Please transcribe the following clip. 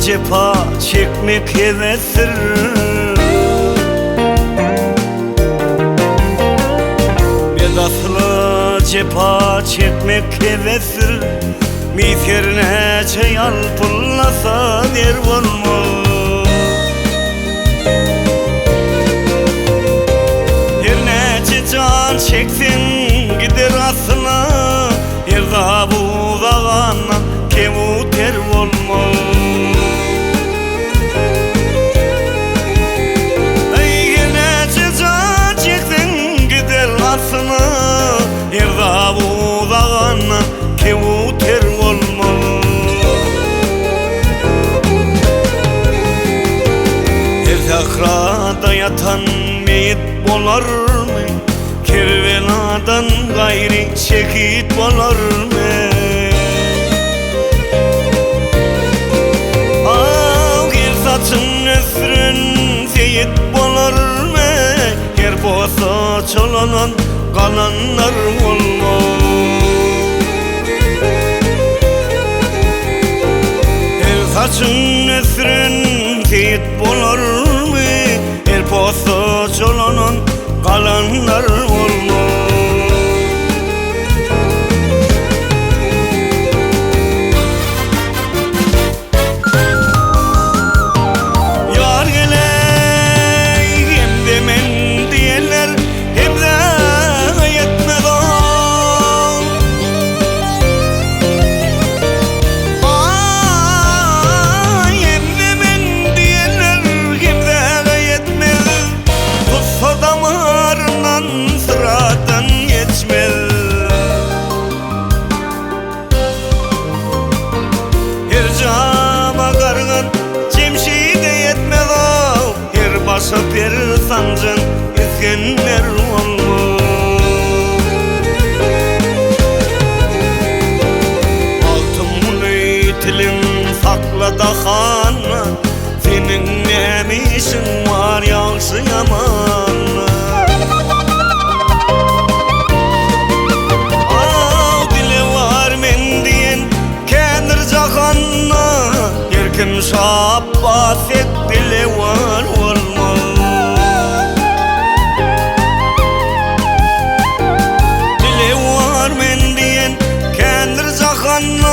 cefa çekmek hevestir. Bedaslı cefa çekmek hevestir. Miserine çayal pullasa der olmaz. Her nece can çeksin gider aslına, her da bu dağından kemuter olmaz. Her nece can çeksin gider aslına, her da bu dağından kemuter olmaz. Her sahrada yatan meyit bolar mı? Kervenadan gayri şehit bolar mı? Her saçın ösrün seyit bolar mı? Her bosa çolanan kalanlar olmaz. Saçın ösrün seyit bolar mı? Her posta çolanan kalanlar olmaz. Yar geley hem de men diyenler hem de yetmez o. Sıradan geçmez. Her cama kargan cemşide yetmez o. Her başa bir sancın izgenler olmaz. Altın tilim sakla da xanma, senin ne işin var yaxşı yamanla. Kim şabbas et dile var olmaz. Dile var men diyen kendir cahanna,